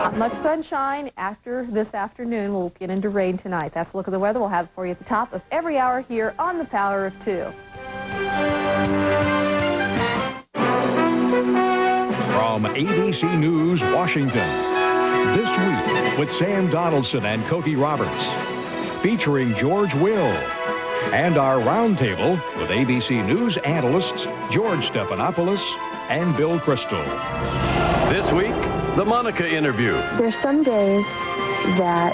Not much sunshine after this afternoon. We'll get into rain tonight. That's a look at the weather we'll have for you at the top of every hour here on The Power of Two. From ABC News, Washington, This Week with Sam Donaldson and Cokie Roberts, featuring George Will, and our roundtable with ABC News analysts George Stephanopoulos and Bill Kristol. This week, the Monica interview. There's some days that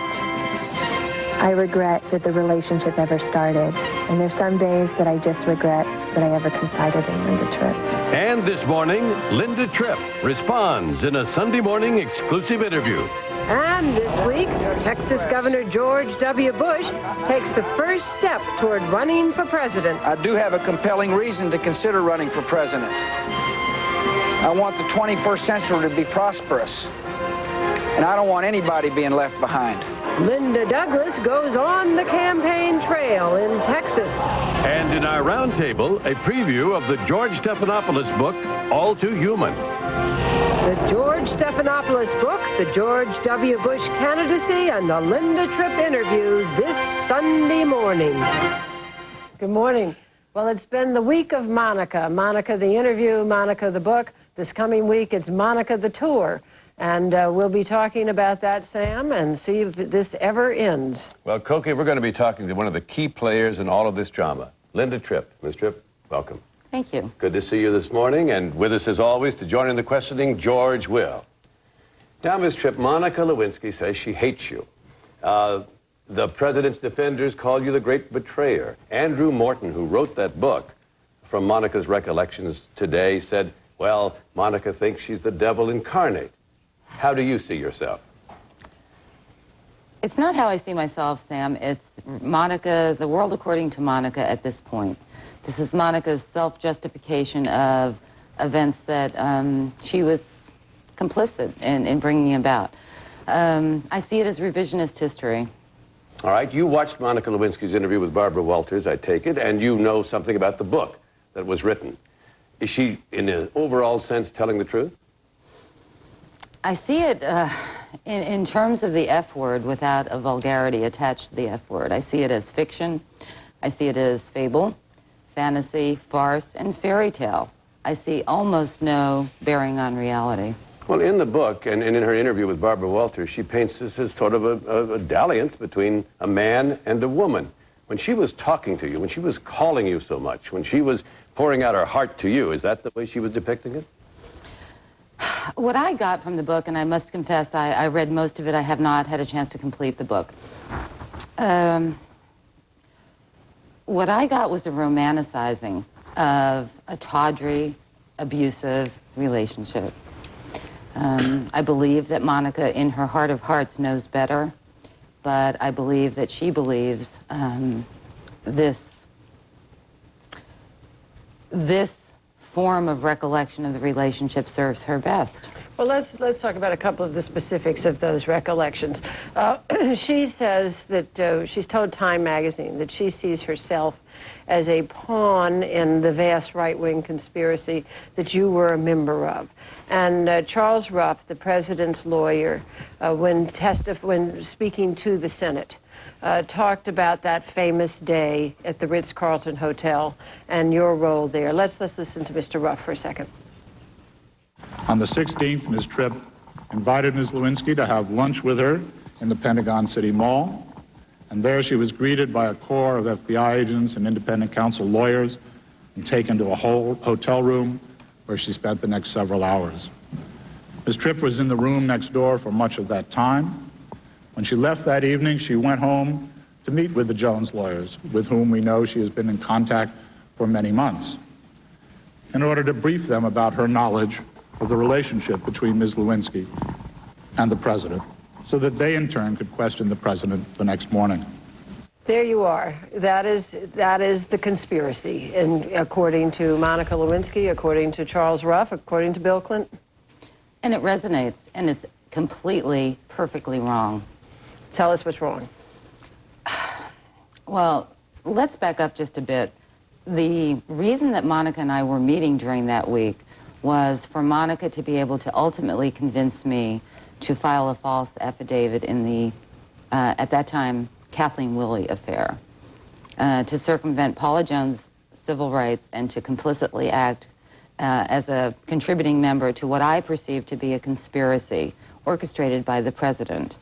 I regret that the relationship ever started, and there's some days that I just regret that I ever confided in Linda Tripp. And this morning, Linda Tripp responds in a Sunday morning exclusive interview. And this week, Texas Governor George W. Bush takes the first step toward running for president. I do have a compelling reason to consider running for president. I want the 21st century to be prosperous, and I don't want anybody being left behind. Linda Douglas goes on the campaign trail in Texas. And in our roundtable, a preview of the George Stephanopoulos book, All Too Human. The George Stephanopoulos book, the George W. Bush candidacy, and the Linda Tripp interview this Sunday morning. Good morning. Well, it's been the week of Monica. Monica the interview, Monica the book. This coming week, it's Monica the tour. And we'll be talking about that, Sam, and see if this ever ends. Well, Cokie, we're going to be talking to one of the key players in all of this drama, Linda Tripp. Ms. Tripp, welcome. Thank you. Good to see you this morning, and with us as always to join in the questioning, George Will. Now, Ms. Tripp, Monica Lewinsky says she hates you. The president's defenders call you the great betrayer. Andrew Morton, who wrote that book from Monica's recollections today, said, well, Monica thinks she's the devil incarnate. How do you see yourself? It's not how I see myself, Sam. It's Monica, the world according to Monica at this point. This is Monica's self-justification of events that she was complicit in bringing about. I see it as revisionist history. All right, you watched Monica Lewinsky's interview with Barbara Walters, I take it, and you know something about the book that was written. Is she, in an overall sense, telling the truth? I see it in terms of the F word without a vulgarity attached to the F word. I see it as fiction. I see it as fable, fantasy, farce, and fairy tale. I see almost no bearing on reality. Well, in the book and in her interview with Barbara Walters, she paints this as sort of a dalliance between a man and a woman. When she was talking to you, when she was calling you so much, when she was pouring out her heart to you, is that the way she was depicting it? What I got from the book, and I must confess, I read most of it. I have not had a chance to complete the book. What I got was a romanticizing of a tawdry, abusive relationship. I believe that Monica, in her heart of hearts, knows better, but I believe that she believes this form of recollection of the relationship serves her best. Well, let's talk about a couple of the specifics of those recollections. She says that she's told Time magazine that she sees herself as a pawn in the vast right-wing conspiracy that you were a member of. And Charles Ruff, the president's lawyer, when speaking to the Senate, talked about that famous day at the Ritz-Carlton Hotel and your role there. Let's listen to Mr. Ruff for a second. On the 16th, Ms. Tripp invited Ms. Lewinsky to have lunch with her in the Pentagon City Mall. And there she was greeted by a corps of FBI agents and independent counsel lawyers and taken to a whole hotel room where she spent the next several hours. Ms. Tripp was in the room next door for much of that time. When she left that evening, she went home to meet with the Jones lawyers, with whom we know she has been in contact for many months, in order to brief them about her knowledge of the relationship between Ms. Lewinsky and the president, so that they in turn could question the president the next morning. There you are. That is the conspiracy, and according to Monica Lewinsky, according to Charles Ruff, according to Bill Clinton. And it resonates, and it's completely, perfectly wrong. Tell us what's wrong. Well, let's back up just a bit. The reason that Monica and I were meeting during that week was for Monica to be able to ultimately convince me to file a false affidavit in the, at that time, Kathleen Willey affair, to circumvent Paula Jones' civil rights and to complicitly act as a contributing member to what I perceive to be a conspiracy orchestrated by the president.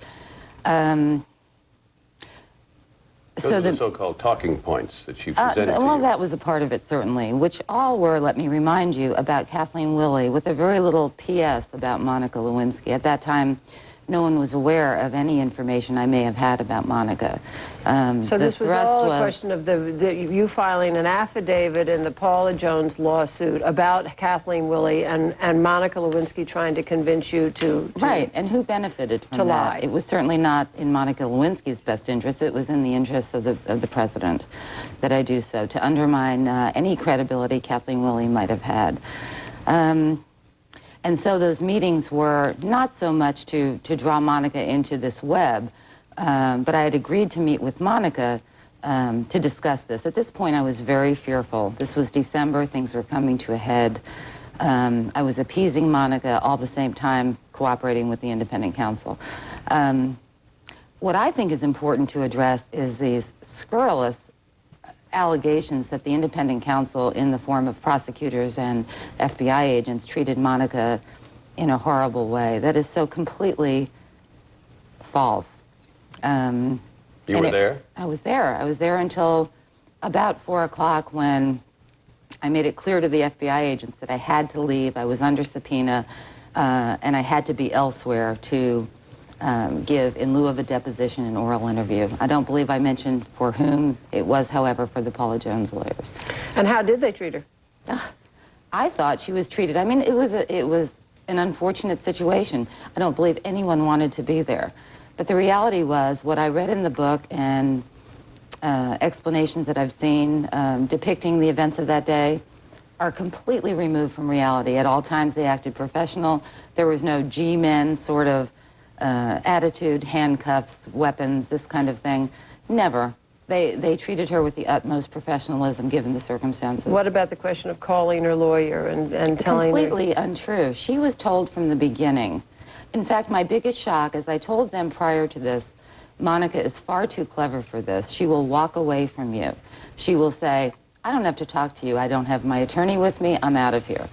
Those are the so-called talking points that she presented to well, you. that was a part of it, certainly, which all were, let me remind you, about Kathleen Willey, with a very little P.S. about Monica Lewinsky. At that time, no one was aware of any information I may have had about Monica. So this was all a question of you filing an affidavit in the Paula Jones lawsuit about Kathleen Willey and Monica Lewinsky trying to convince you to right, and who benefited from to that? lie. It was certainly not in Monica Lewinsky's best interest. It was in the interest of the president that I do so, to undermine any credibility Kathleen Willey might have had. And so those meetings were not so much to draw Monica into this web, but I had agreed to meet with Monica to discuss this. At this point, I was very fearful. This was December. Things were coming to a head. I was appeasing Monica, all the same time cooperating with the independent counsel. What I think is important to address is these scurrilous allegations that the independent counsel, in the form of prosecutors and FBI agents, treated Monica in a horrible way. That is so completely false. You were there? I was there. I was there until about 4 o'clock, when I made it clear to the FBI agents that I had to leave. I was under subpoena, and I had to be elsewhere to give, in lieu of a deposition, an oral interview. I don't believe I mentioned for whom. It was, however, for the Paula Jones lawyers. And how did they treat her? I thought she was treated, I mean, it was an unfortunate situation. I don't believe anyone wanted to be there. But the reality was, what I read in the book and explanations that I've seen depicting the events of that day are completely removed from reality. At all times, they acted professional. There was no G-men sort of attitude, handcuffs, weapons, this kind of thing. Never. They treated her with the utmost professionalism, given the circumstances. What about the question of calling her lawyer and telling her? Completely untrue. She was told from the beginning. In fact, my biggest shock, as I told them prior to this, Monica is far too clever for this. She will walk away from you. She will say, I don't have to talk to you. I don't have my attorney with me. I'm out of here.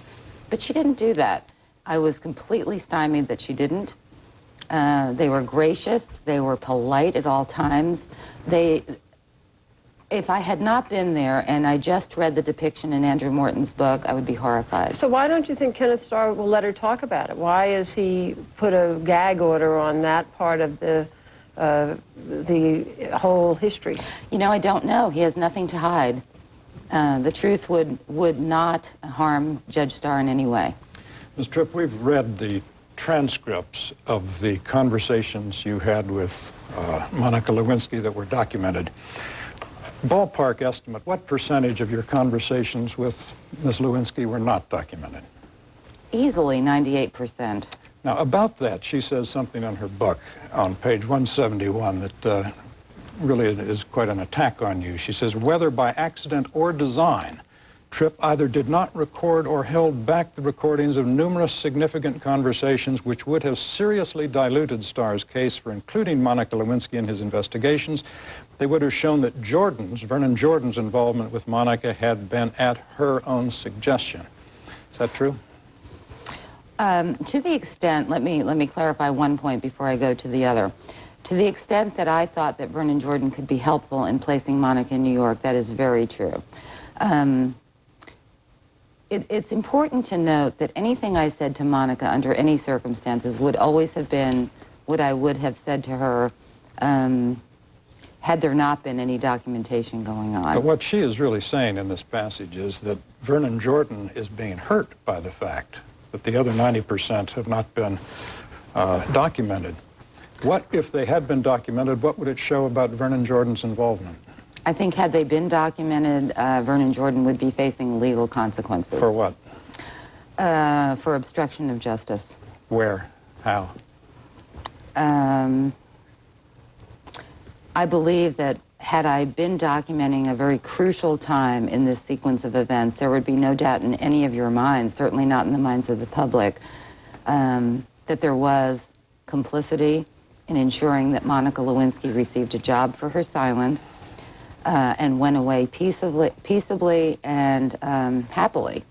But she didn't do that. I was completely stymied that she didn't. They were gracious. They were polite at all times. If I had not been there and I just read the depiction in Andrew Morton's book, I would be horrified. So why don't you think Kenneth Starr will let her talk about it? Why has he put a gag order on that part of the whole history? You know, I don't know. He has nothing to hide. The truth would not harm Judge Starr in any way. Ms. Tripp, we've read the transcripts of the conversations you had with Monica Lewinsky that were documented. Ballpark estimate, what percentage of your conversations with Ms. Lewinsky were not documented? Easily 98%. Now, about that, she says something in her book on page 171 that really is quite an attack on you. She says, whether by accident or design, Tripp either did not record or held back the recordings of numerous significant conversations which would have seriously diluted Starr's case for including Monica Lewinsky in his investigations. They would have shown that Vernon Jordan's involvement with Monica had been at her own suggestion. Is that true? To the extent, let me clarify one point before I go to the other. To the extent that I thought that Vernon Jordan could be helpful in placing Monica in New York, that is very true. It's important to note that anything I said to Monica under any circumstances would always have been what I would have said to her had there not been any documentation going on. But what she is really saying in this passage is that Vernon Jordan is being hurt by the fact that the other 90% have not been documented. What, if they had been documented, what would it show about Vernon Jordan's involvement? I think had they been documented, Vernon Jordan would be facing legal consequences. For what? For obstruction of justice. Where? How? I believe that had I been documenting a very crucial time in this sequence of events, there would be no doubt in any of your minds, certainly not in the minds of the public, that there was complicity in ensuring that Monica Lewinsky received a job for her silence and went away peaceably and happily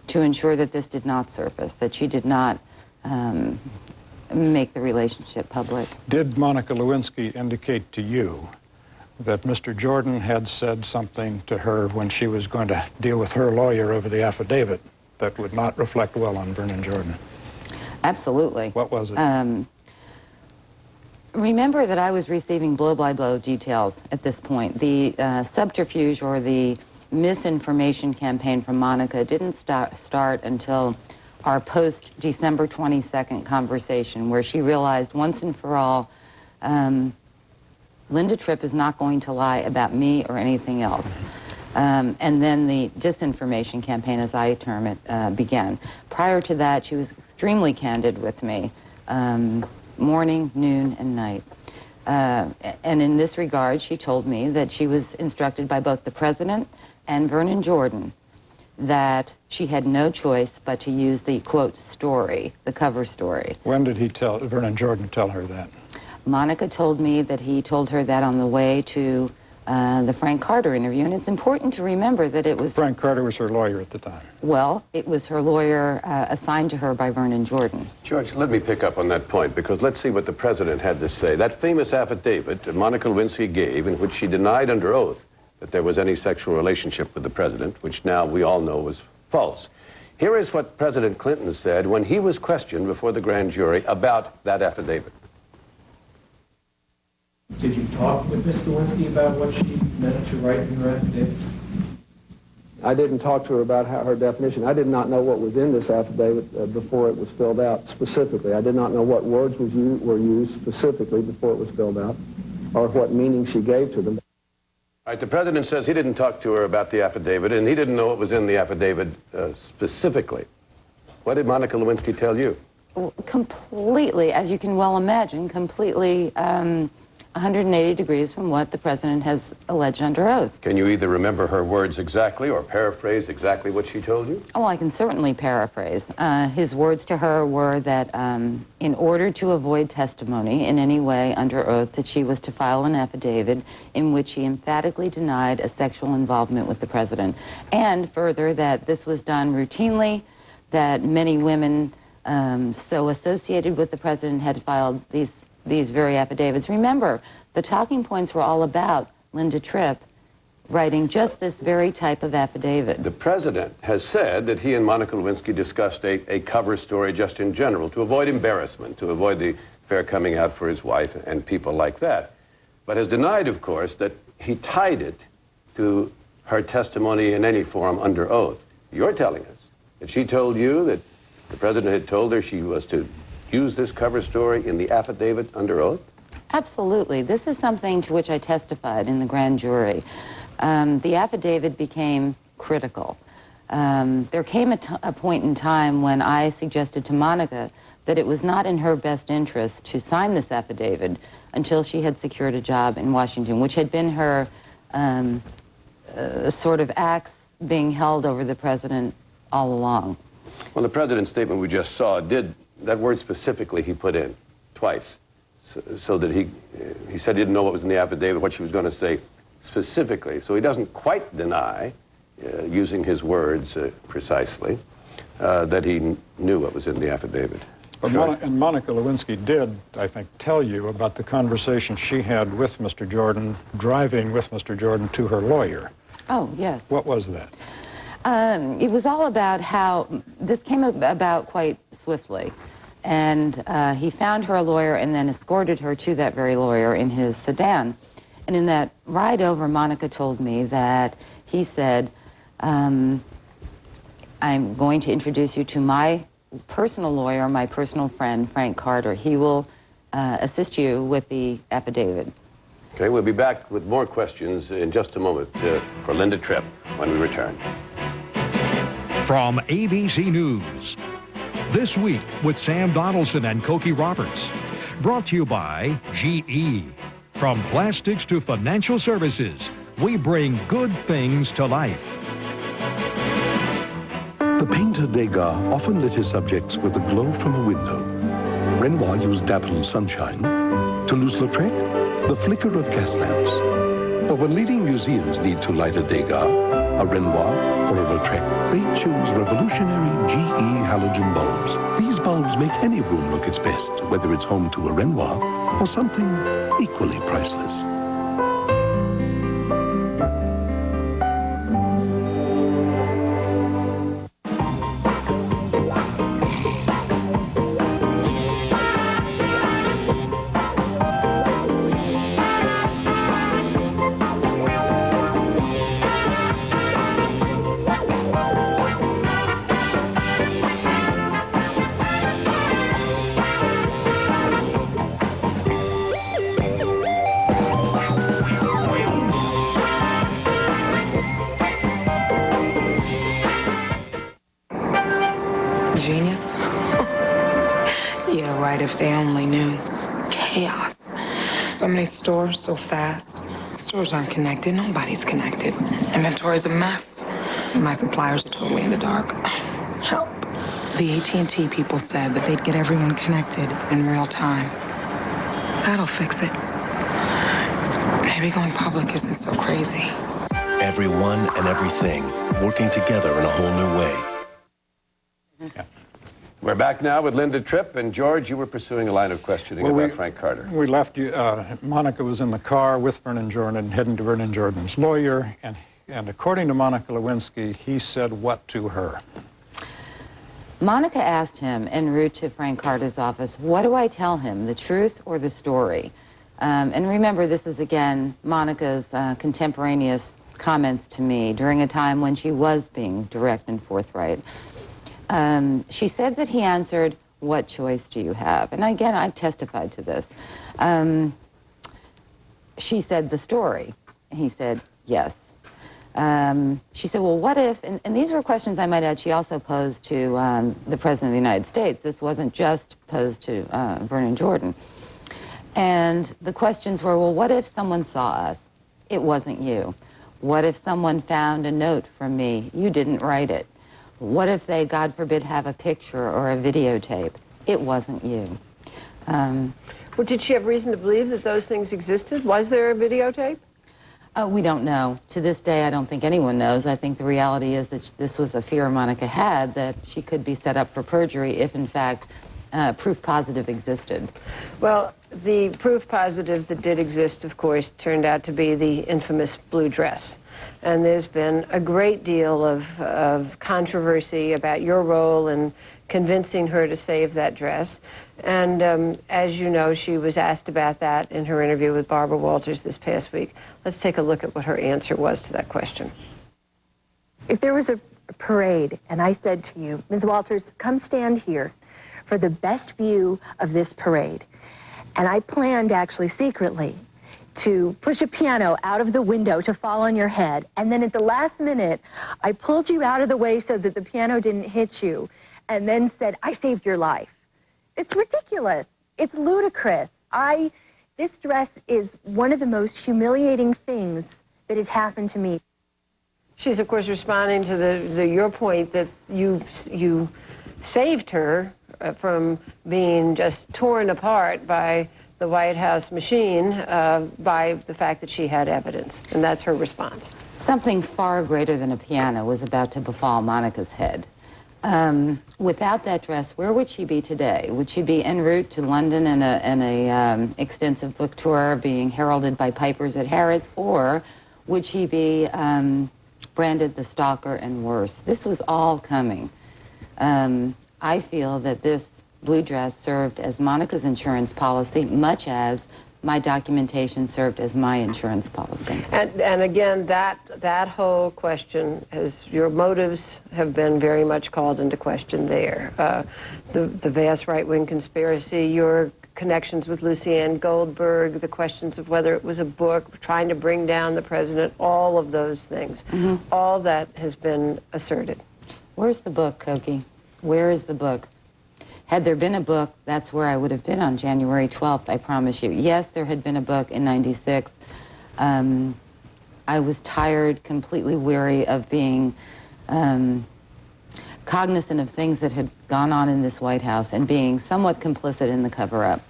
to ensure that this did not surface, that she did not make the relationship public. Did Monica Lewinsky indicate to you that Mr. Jordan had said something to her when she was going to deal with her lawyer over the affidavit that would not reflect well on Vernon Jordan? Absolutely. What was it? Remember that I was receiving blow-by-blow details at this point. The subterfuge or the misinformation campaign from Monica didn't start until our post-December 22nd conversation, where she realized once and for all, Linda Tripp is not going to lie about me or anything else. And then the disinformation campaign, as I term it, began. Prior to that, she was extremely candid with me, morning, noon, and night. And in this regard, she told me that she was instructed by both the president and Vernon Jordan that she had no choice but to use the, quote, story, the cover story. When did Vernon Jordan tell her that? Monica told me that he told her that on the way to the Frank Carter interview, and it's important to remember that it was... Frank Carter was her lawyer at the time. Well, it was her lawyer assigned to her by Vernon Jordan. George, let me pick up on that point, because let's see what the president had to say. That famous affidavit that Monica Lewinsky gave, in which she denied under oath that there was any sexual relationship with the president, which now we all know was false. Here is what President Clinton said when he was questioned before the grand jury about that affidavit. Did you talk with Ms. Lewinsky about what she meant to write in her affidavit? I didn't talk to her about her definition. I did not know what was in this affidavit before it was filled out specifically. I did not know what words were used specifically before it was filled out, or what meaning she gave to them. All right, the president says he didn't talk to her about the affidavit, and he didn't know what was in the affidavit specifically. What did Monica Lewinsky tell you? Well, completely, as you can well imagine, completely 180 degrees from what the president has alleged under oath. Can you either remember her words exactly or paraphrase exactly what she told you? Oh, I can certainly paraphrase. His words to her were that in order to avoid testimony in any way under oath, that she was to file an affidavit in which she emphatically denied a sexual involvement with the president. And further, that this was done routinely, that many women so associated with the president had filed these very affidavits. Remember, the talking points were all about Linda Tripp writing just this very type of affidavit. The president has said that he and Monica Lewinsky discussed a cover story just in general to avoid embarrassment, to avoid the affair coming out for his wife and people like that, but has denied, of course, that he tied it to her testimony in any form under oath. You're telling us that she told you that the president had told her she was to use this cover story in the affidavit under oath? Absolutely. This is something to which I testified in the grand jury. The affidavit became critical. There came a point in time when I suggested to Monica that it was not in her best interest to sign this affidavit until she had secured a job in Washington, which had been her sort of axe being held over the president all along. Well, the president's statement we just saw did, that word specifically he put in twice, so that he said he didn't know what was in the affidavit, what she was going to say specifically. So he doesn't quite deny, using his words precisely, that he knew what was in the affidavit. But and Monica Lewinsky did, I think, tell you about the conversation she had with Mr. Jordan, driving with Mr. Jordan to her lawyer. Oh, yes. What was that? It was all about how this came about quite swiftly. And he found her a lawyer and then escorted her to that very lawyer in his sedan. And in that ride over, Monica told me that he said, I'm going to introduce you to my personal lawyer, my personal friend, Frank Carter. He will assist you with the affidavit. Okay, we'll be back with more questions in just a moment for Linda Tripp when we return. From ABC News, This Week with Sam Donaldson and Cokie Roberts. Brought to you by GE. From plastics to financial services, we bring good things to life. The painter Degas often lit his subjects with the glow from a window. Renoir used dapple sunshine. Toulouse-Lautrec, the flicker of gas lamps. But when leading museums need to light a Degas, a Renoir, or a Lautrec, they choose revolutionary GE halogen bulbs. These bulbs make any room look its best, whether it's home to a Renoir or something equally priceless. Genius? Yeah, right, if they only knew. Chaos. So many stores, so fast. Stores aren't connected. Nobody's connected. Inventory's a mess. My suppliers are totally in the dark. Help. The AT&T people said that they'd get everyone connected in real time. That'll fix it. Maybe going public isn't so crazy. Everyone and everything working together in a whole new way. We're back now with Linda Tripp. And George, you were pursuing a line of questioning about Frank Carter. We left you, Monica was in the car with Vernon Jordan, heading to Vernon Jordan's lawyer, and according to Monica Lewinsky, he said what to her? Monica asked him en route to Frank Carter's office, what do I tell him, the truth or the story? And remember, this is, again, Monica's contemporaneous comments to me during a time when she was being direct and forthright. She said that he answered, what choice do you have? And again, I've testified to this. She said, the story. And he said, yes. She said, well, what if, and these were questions I might add she also posed to the President of the United States. This wasn't just posed to Vernon Jordan. And the questions were, well, what if someone saw us? It wasn't you. What if someone found a note from me? You didn't write it. What if they, God forbid, have a picture or a videotape? It wasn't you. Well, did she have reason to believe that those things existed? Was there a videotape? We don't know. To this day, I don't think anyone knows. I think the reality is that this was a fear Monica had, that she could be set up for perjury if, in fact, proof positive existed. Well, the proof positive that did exist, of course, turned out to be the infamous blue dress. And there's been a great deal of controversy about your role in convincing her to save that dress. And as you know, she was asked about that in her interview with Barbara Walters this past week. Let's take a look at what her answer was to that question. If there was a parade and I said to you, Ms. Walters, come stand here for the best view of this parade, and I planned actually secretly to push a piano out of the window to fall on your head, and then at the last minute, I pulled you out of the way so that the piano didn't hit you, and then said, I saved your life. It's ridiculous. It's ludicrous. This dress is one of the most humiliating things that has happened to me. She's, of course, responding to your point that you saved her from being just torn apart by the White House machine by the fact that she had evidence, and that's her response. Something far greater than a piano was about to befall Monica's head. Without that dress, where would she be today? Would she be en route to London in a extensive book tour being heralded by pipers at Harrods, or would she be branded the stalker and worse? This was all coming. I feel that this blue dress served as Monica's insurance policy, much as my documentation served as my insurance policy. And again, that whole question, as your motives have been very much called into question there. The vast right-wing conspiracy, your connections with Lucianne Goldberg, the questions of whether it was a book, trying to bring down the president, all of those things. Mm-hmm. All that has been asserted. Where's the book, Koki? Where is the book? Had there been a book, that's where I would have been on January 12th, I promise you. Yes, there had been a book in '96. I was tired, completely weary of being cognizant of things that had gone on in this White House and being somewhat complicit in the cover-up.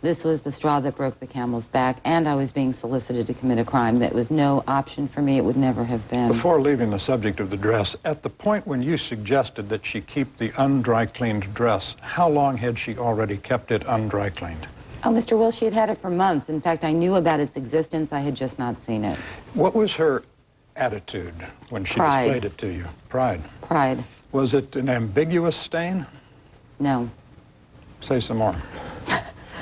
This was the straw that broke the camel's back, and I was being solicited to commit a crime that was no option for me. It would never have been. Before leaving the subject of the dress, at the point when you suggested that she keep the undry cleaned dress, how long had she already kept it undry cleaned? Oh, Mr. Will, she had had it for months. In fact, I knew about its existence. I had just not seen it. What was her attitude when she displayed it to you? Pride. Pride. Was it an ambiguous stain? No. Say some more.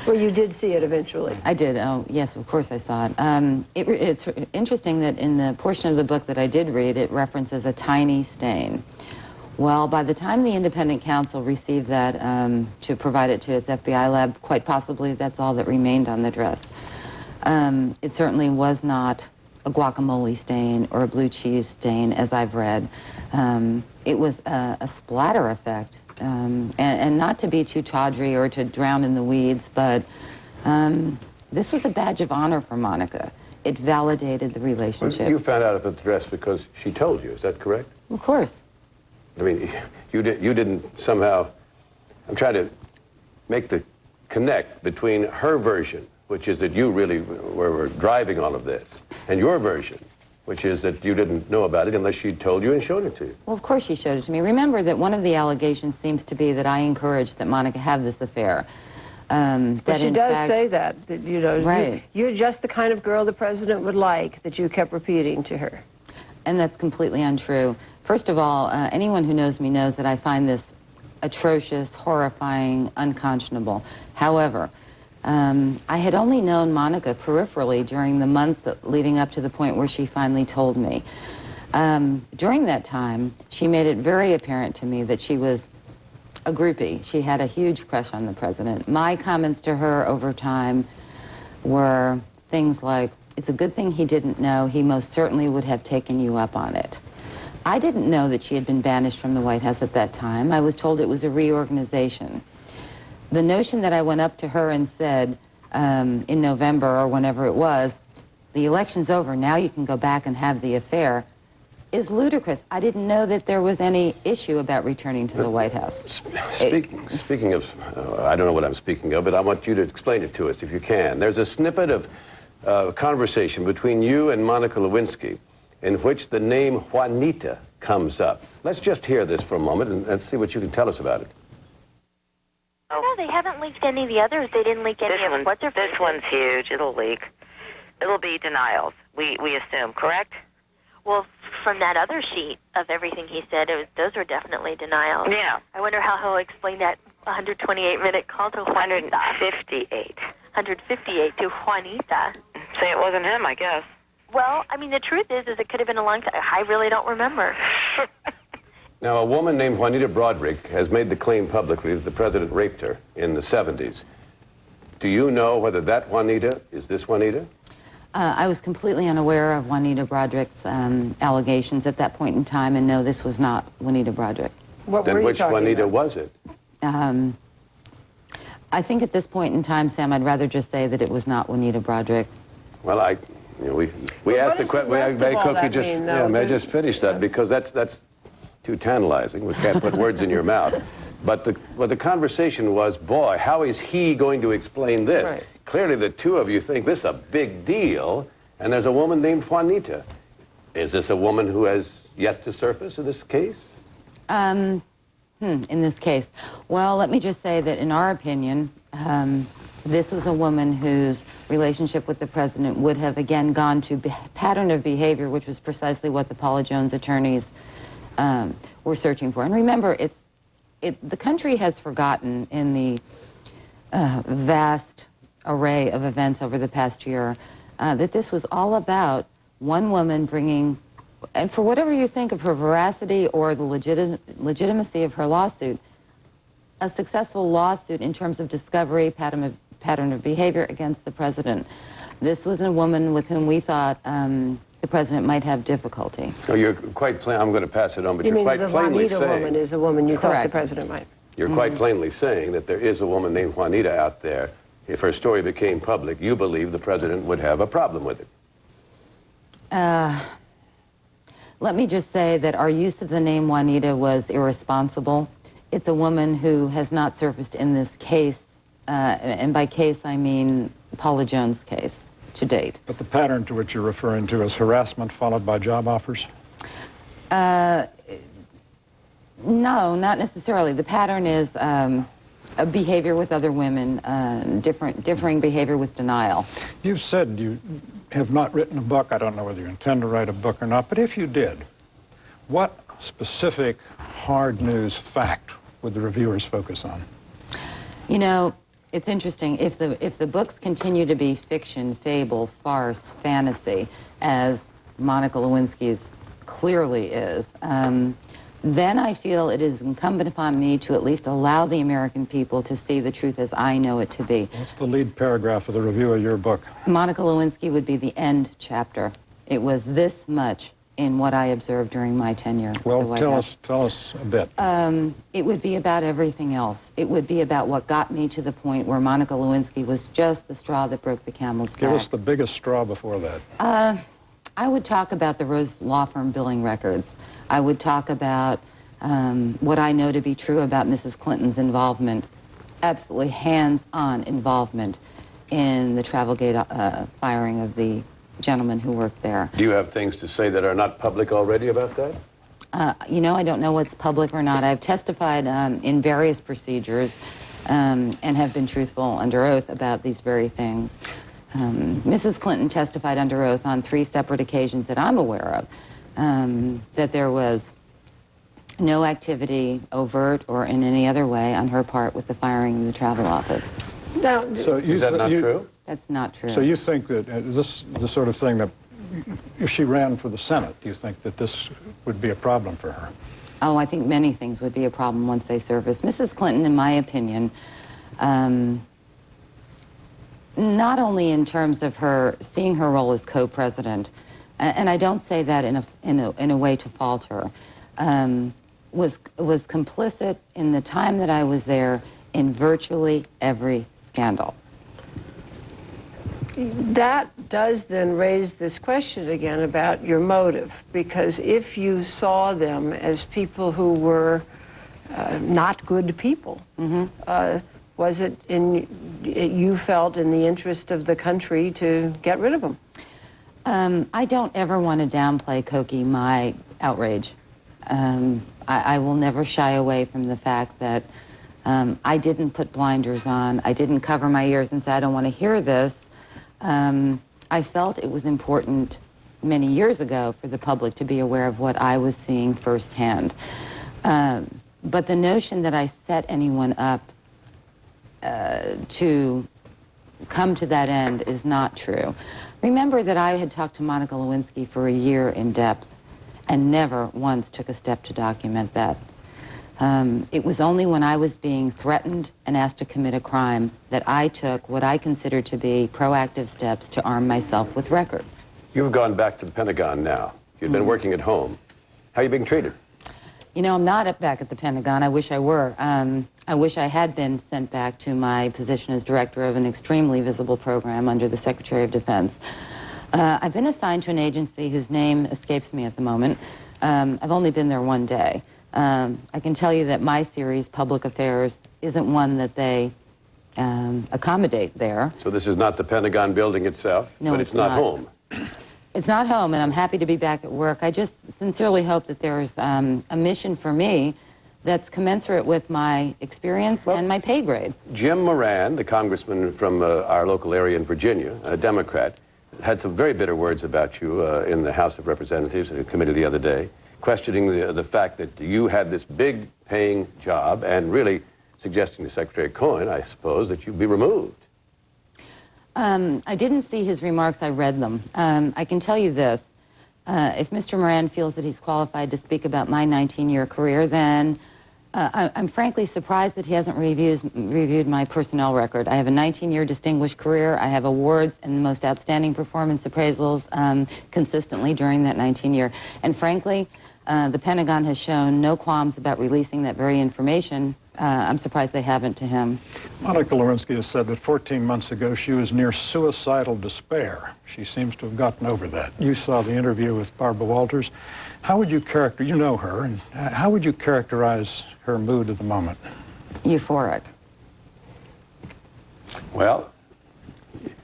Well, you did see it eventually. I did. Oh, yes, of course I saw it. It's interesting that in the portion of the book that I did read, it references a tiny stain. Well, by the time the independent counsel received that to provide it to its FBI lab, quite possibly that's all that remained on the dress. It certainly was not a guacamole stain or a blue cheese stain, as I've read. It was a splatter effect. And not to be too tawdry or to drown in the weeds, but this was a badge of honor for Monica. It validated the relationship. Well, you found out about the dress because she told you, is that correct? Of course. I mean, you didn't somehow... I'm trying to make the connect between her version, which is that you really were driving all of this, and your version, which is that you didn't know about it unless she told you and showed it to you. Well, of course she showed it to me. Remember that one of the allegations seems to be that I encouraged that Monica have this affair. But she does say that, you know, right. You're just the kind of girl the president would like, that you kept repeating to her. And that's completely untrue. First of all, anyone who knows me knows that I find this atrocious, horrifying, unconscionable. However, I had only known Monica peripherally during the months leading up to the point where she finally told me. During that time, she made it very apparent to me that she was a groupie. She had a huge crush on the president. My comments to her over time were things like, it's a good thing he didn't know. He most certainly would have taken you up on it. I didn't know that she had been banished from the White House at that time. I was told it was a reorganization. The notion that I went up to her and said in November or whenever it was, the election's over, now you can go back and have the affair, is ludicrous. I didn't know that there was any issue about returning to the White House. Speaking of, I don't know what I'm speaking of, but I want you to explain it to us if you can. There's a snippet of conversation between you and Monica Lewinsky in which the name Juanita comes up. Let's just hear this for a moment and see what you can tell us about it. No, they haven't leaked any of the others. They didn't leak any of what's her face. This one's huge. It'll leak. It'll be denials, we assume, correct? Well, from that other sheet of everything he said, those were definitely denials. Yeah. I wonder how he'll explain that 128-minute call to Juanita. 158. 158 to Juanita. Say it wasn't him, I guess. Well, I mean, the truth is it could have been a long time. I really don't remember. Now, a woman named Juanita Broaddrick has made the claim publicly that the president raped her in the 70s. Do you know whether that Juanita is this Juanita? I was completely unaware of Juanita Broaddrick's allegations at that point in time, and no, this was not Juanita Broaddrick. Then which Juanita was it? I think at this point in time, Sam, I'd rather just say that it was not Juanita Broaddrick. Well, we asked the question. May I just finish that, because that's too tantalizing. We can't put words in your mouth. But the conversation was, boy, how is he going to explain this? Right. Clearly, the two of you think this is a big deal, and there's a woman named Juanita. Is this a woman who has yet to surface in this case? In this case. Well, let me just say that in our opinion, this was a woman whose relationship with the president would have, again, gone to pattern of behavior, which was precisely what the Paula Jones attorneys were searching for. And remember, the country has forgotten in the vast array of events over the past year that this was all about one woman bringing, and for whatever you think of her veracity or the legitimacy of her lawsuit, a successful lawsuit in terms of discovery, pattern of behavior against the president. This was a woman with whom we thought the president might have difficulty. Oh, you're quite plain. I'm going to pass it on, but you're quite plainly saying... You mean the Juanita woman is a woman you thought the president might? You're quite plainly saying that there is a woman named Juanita out there. If her story became public, you believe the president would have a problem with it. Let me just say that our use of the name Juanita was irresponsible. it's a woman who has not surfaced in this case, and by case I mean Paula Jones' case, to date. But the pattern to which you're referring to is harassment followed by job offers? No, not necessarily. The pattern is a behavior with other women, differing behavior with denial. You've said you have not written a book. I don't know whether you intend to write a book or not, but if you did, what specific hard news fact would the reviewers focus on? You know, it's interesting. If the books continue to be fiction, fable, farce, fantasy, as Monica Lewinsky's clearly is, then I feel it is incumbent upon me to at least allow the American people to see the truth as I know it to be. What's the lead paragraph of the review of your book? Monica Lewinsky would be the end chapter. It was this much in what I observed during my tenure. Well, tell us a bit. It would be about everything else. It would be about what got me to the point where Monica Lewinsky was just the straw that broke the camel's back. Give us the biggest straw before that. I would talk about the Rose Law Firm billing records. I would talk about what I know to be true about Mrs. Clinton's involvement, absolutely hands-on involvement in the Travelgate firing of the gentleman who worked there. Do you have things to say that are not public already about that? You know, I don't know what's public or not. I've testified in various procedures and have been truthful under oath about these very things. Mrs. Clinton testified under oath on 3 separate occasions that I'm aware of, that there was no activity, overt or in any other way, on her part with the firing of the travel office. Now, is that not true? That's not true. So you think that this the sort of thing that, if she ran for the Senate, do you think that this would be a problem for her? Oh, I think many things would be a problem once they surface. Mrs. Clinton, in my opinion, not only in terms of her seeing her role as co-president, and I don't say that in a way to fault her, was complicit in the time that I was there in virtually every scandal. That does then raise this question again about your motive, because if you saw them as people who were not good people, was it you felt in the interest of the country to get rid of them? I don't ever want to downplay, Cokie, my outrage. I will never shy away from the fact that I didn't put blinders on. I didn't cover my ears and say, I don't want to hear this. I felt it was important many years ago for the public to be aware of what I was seeing firsthand. But the notion that I set anyone up to come to that end is not true. Remember that I had talked to Monica Lewinsky for a year in depth and never once took a step to document that. It was only when I was being threatened and asked to commit a crime that I took what I consider to be proactive steps to arm myself with record. You've gone back to the Pentagon now. You've been working at home. How are you being treated? You know, I'm not back at the Pentagon. I wish I were. I wish I had been sent back to my position as director of an extremely visible program under the Secretary of Defense. I've been assigned to an agency whose name escapes me at the moment. I've only been there one day. I can tell you that my series, Public Affairs, isn't one that they accommodate there. So this is not the Pentagon building itself, No, but it's not home. It's not home, and I'm happy to be back at work. I just sincerely hope that there's a mission for me that's commensurate with my experience and my pay grade. Jim Moran, the congressman from our local area in Virginia, a Democrat, had some very bitter words about you in the House of Representatives in a committee the other day, questioning the fact that you had this big paying job and really suggesting to Secretary Cohen, I suppose, that you be removed. I didn't see his remarks, I read them. I can tell you this, if Mr. Moran feels that he's qualified to speak about my 19-year career, then I'm frankly surprised that he hasn't reviewed my personnel record. I have a 19-year distinguished career. I have awards and the most outstanding performance appraisals consistently during that 19-year. And frankly, The Pentagon has shown no qualms about releasing that very information. I'm surprised they haven't to him. Monica Lewinsky has said that 14 months ago she was near suicidal despair. She seems to have gotten over that. You saw the interview with Barbara Walters. How would you you know her, and how would you characterize her mood at the moment? Euphoric. Well,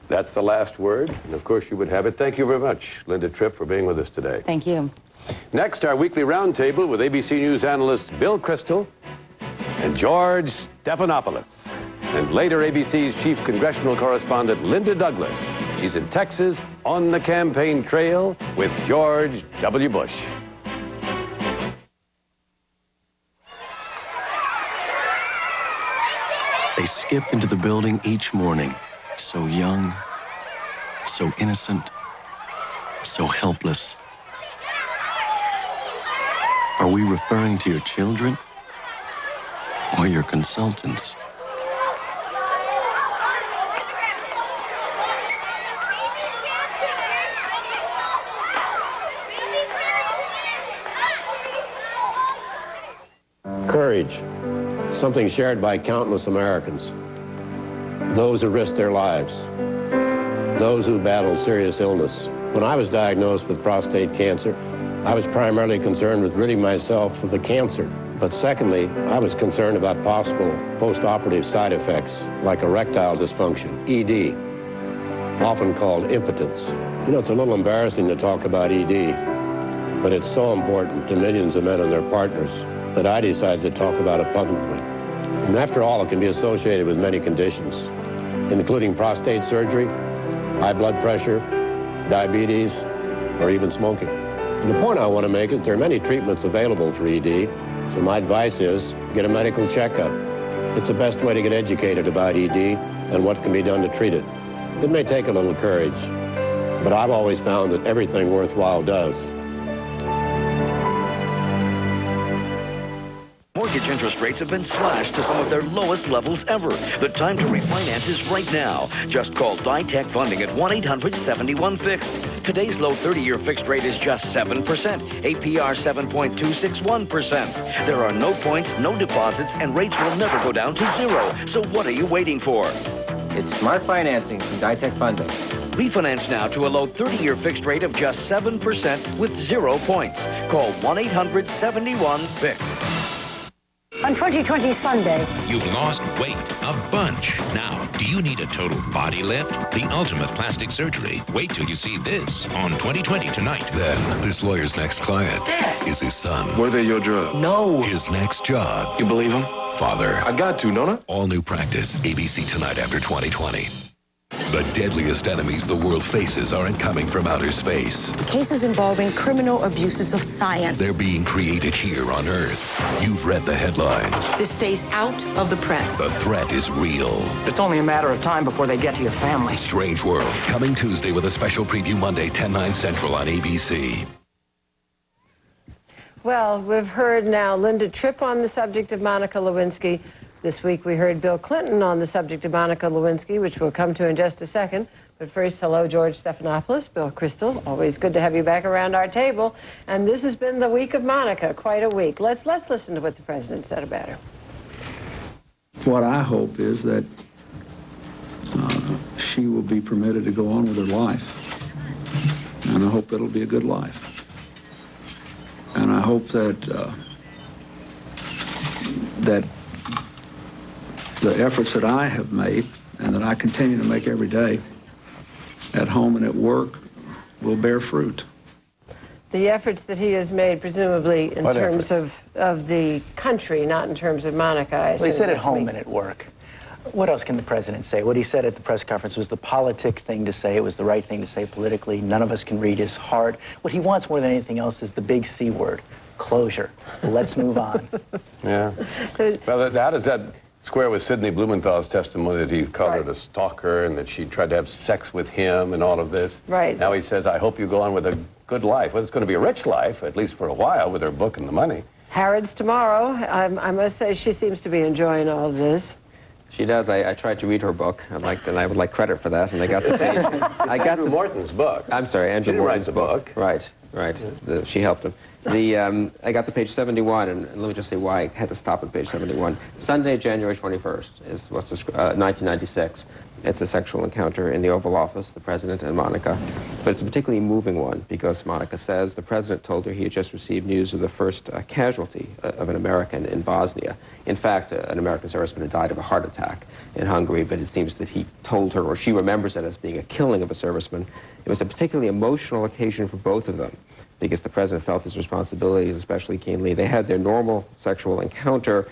that's the last word, and of course you would have it. Thank you very much, Linda Tripp, for being with us today. Thank you. Next, our weekly roundtable with ABC News analysts Bill Kristol and George Stephanopoulos. And later, ABC's chief congressional correspondent, Linda Douglas. She's in Texas on the campaign trail with George W. Bush. They skip into the building each morning, so young, so innocent, so helpless. Are we referring to your children or your consultants? Courage, something shared by countless Americans. Those who risked their lives, those who battled serious illness. When I was diagnosed with prostate cancer, I was primarily concerned with ridding myself of the cancer. But secondly, I was concerned about possible post-operative side effects like erectile dysfunction, ED, often called impotence. You know, it's a little embarrassing to talk about ED, but it's so important to millions of men and their partners that I decided to talk about it publicly. And after all, it can be associated with many conditions, including prostate surgery, high blood pressure, diabetes, or even smoking. And the point I want to make is there are many treatments available for ED, so my advice is get a medical checkup. It's the best way to get educated about ED and what can be done to treat it. It may take a little courage, but I've always found that everything worthwhile does. Mortgage interest rates have been slashed to some of their lowest levels ever. The time to refinance is right now. Just call DiTech Funding at 1-800-71-FIXED. Today's low 30-year fixed rate is just 7%, APR 7.261%. There are no points, no deposits, and rates will never go down to zero. So what are you waiting for? It's smart financing from DiTech Funding. Refinance now to a low 30-year fixed rate of just 7% with 0 points. Call 1-800-71-FIXED. On 2020 Sunday. You've lost weight, a bunch. Now, do you need a total body lift? The ultimate plastic surgery. Wait till you see this on 2020 tonight. Then, this lawyer's next client is his son. Were they your drugs? No. His next job. You believe him? Father. I got to, don't I? All new practice. ABC tonight after 2020. The deadliest enemies the world faces aren't coming from outer space. Cases involving criminal abuses of science. They're being created here on Earth. You've read the headlines. This stays out of the press. The threat is real. It's only a matter of time before they get to your family. Strange World, coming Tuesday with a special preview Monday, 10/9 Central on ABC. Well, we've heard now Linda Tripp on the subject of Monica Lewinsky. This week we heard Bill Clinton on the subject of Monica Lewinsky, which we'll come to in just a second. But first, hello, George Stephanopoulos, Bill Kristol. Always good to have you back around our table. And this has been the week of Monica, quite a week. Let's listen to what the president said about her. What I hope is that she will be permitted to go on with her life. And I hope it'll be a good life. And I hope that that the efforts that I have made and that I continue to make every day at home and at work will bear fruit. The efforts that he has made, presumably in terms of the country, not in terms of Monica. Well, he said at home and at work. What else can the president say? What he said at the press conference was the politic thing to say. It was the right thing to say politically. None of us can read his heart. What he wants more than anything else is the big C word, closure. Let's move on. Yeah. Well, how does that square with Sidney Blumenthal's testimony that he called her the stalker and that she tried to have sex with him and all of this? Right. Now he says, I hope you go on with a good life. Well, it's going to be a rich life, at least for a while, with her book and the money. Harrods tomorrow. I must say she seems to be enjoying all of this. She does. I tried to read her book. And I would like credit for that. And I got the page. I got Andrew Morton's book. I'm sorry, Andrew Morton's book. Right. Right. She helped him. I got to page 71, and let me just say why I had to stop at page 71. Sunday, January 21st, is what's 1996. It's a sexual encounter in the Oval Office, the president and Monica. But it's a particularly moving one because Monica says the president told her he had just received news of the first casualty of an American in Bosnia. In fact, an American serviceman had died of a heart attack in Hungary, but it seems that he told her, or she remembers it as being a killing of a serviceman. It was a particularly emotional occasion for both of them because the president felt his responsibilities especially keenly. They had their normal sexual encounter,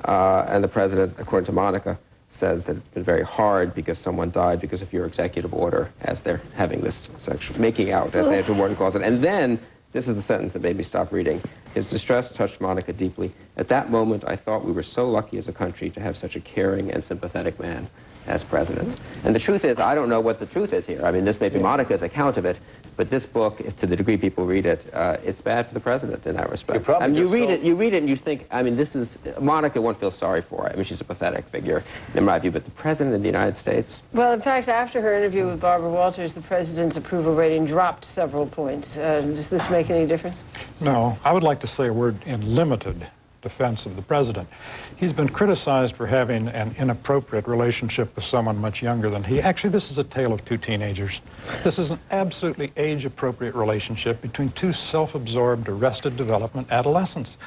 and the president, according to Monica, says that it's been very hard because someone died because of your executive order as they're having this sexual making out, as Andrew Morton calls it. And then, this is the sentence that made me stop reading. His distress touched Monica deeply. At that moment, I thought we were so lucky as a country to have such a caring and sympathetic man as president. And the truth is, I don't know what the truth is here. I mean, this may be Monica's account of it, but this book, to the degree people read it, it's bad for the president in that respect. I mean, you read it and you think, I mean, this is, Monica won't feel sorry for it. I mean, she's a pathetic figure, in my view, but the president of the United States? Well, in fact, after her interview with Barbara Walters, the president's approval rating dropped several points. Does this make any difference? No. I would like to say a word in limited defense of the president. He's been criticized for having an inappropriate relationship with someone much younger than he. Actually, this is a tale of two teenagers. This is an absolutely age-appropriate relationship between two self-absorbed, arrested development adolescents.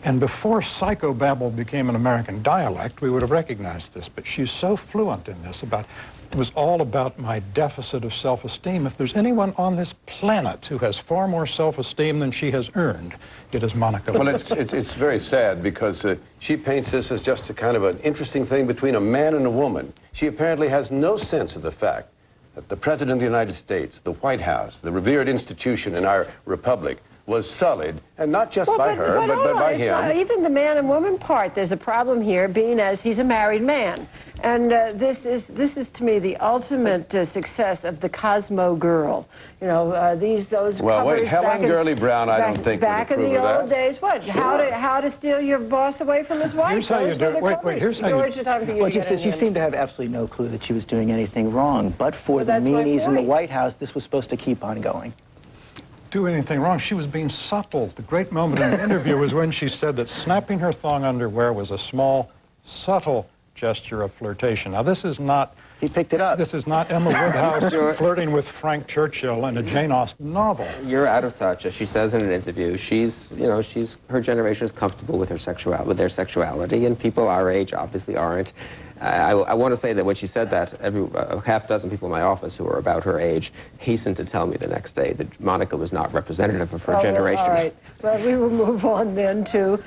And before psychobabble became an American dialect, we would have recognized this. But she's so fluent in this about, it was all about my deficit of self-esteem. If there's anyone on this planet who has far more self-esteem than she has earned, it is Monica Lewinsky. Well, it's very sad because she paints this as just a kind of an interesting thing between a man and a woman. She apparently has no sense of the fact that the President of the United States, the White House, the revered institution in our republic, was sullied, and not just by her, but by him. Even the man and woman part, there's a problem here, being as he's a married man. And this is to me the ultimate success of the Cosmo girl. You know, those well, covers wait, Helen Gurley Brown, I don't think back in the old days. What? Sure. How to steal your boss away from his wife? Here's how you do it. Wait, here's how you do it. Well, she seemed to have absolutely no clue that she was doing anything wrong. But for the meanies in the White House, this was supposed to keep on going. Do anything wrong. She was being subtle. The great moment in the interview was when she said that snapping her thong underwear was a small, subtle gesture of flirtation. Now, this is not... He picked it up. This is not Emma Woodhouse flirting with Frank Churchill in a Jane Austen novel. You're out of touch, as she says in an interview. Her generation is comfortable with their sexuality, and people our age obviously aren't. I want to say that when she said that, a half dozen people in my office who were about her age hastened to tell me the next day that Monica was not representative of her generation. All right. Well, we will move on then to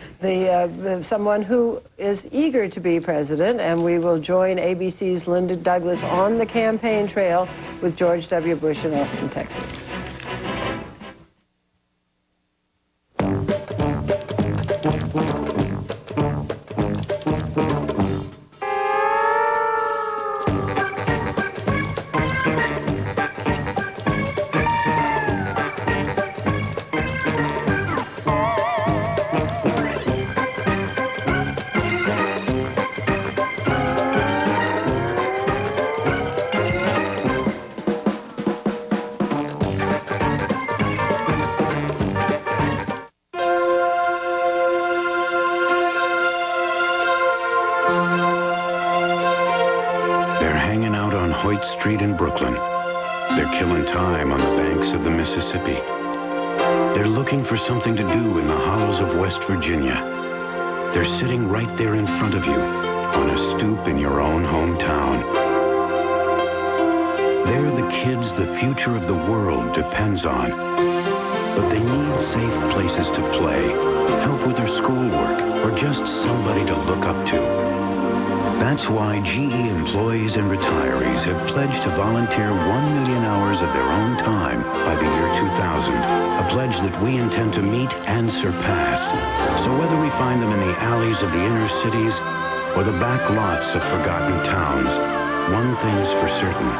someone who is eager to be president, and we will join ABC's Linda Douglas on the campaign trail with George W. Bush in Austin, Texas. Street in Brooklyn. They're killing time on the banks of the Mississippi. They're looking for something to do in the hollows of West Virginia. They're sitting right there in front of you on a stoop in your own hometown. They're the kids the future of the world depends on. But they need safe places to play, help with their schoolwork, or just somebody to look up to. That's why GE employees and retirees have pledged to volunteer 1 million hours of their own time by the year 2000, a pledge that we intend to meet and surpass. So whether we find them in the alleys of the inner cities or the back lots of forgotten towns, one thing's for certain,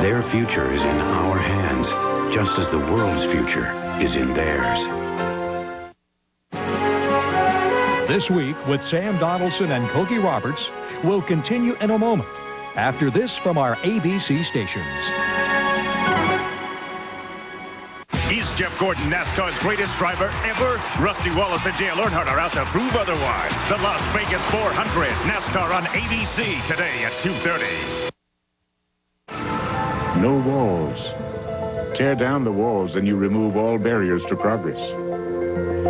their future is in our hands, just as the world's future is in theirs. This week with Sam Donaldson and Cokie Roberts will continue in a moment after this from our ABC stations. Is Jeff Gordon NASCAR's greatest driver ever? Rusty Wallace and Dale Earnhardt are out to prove otherwise. The Las Vegas 400, NASCAR on ABC today at 2:30. No walls. Tear down the walls and you remove all barriers to progress.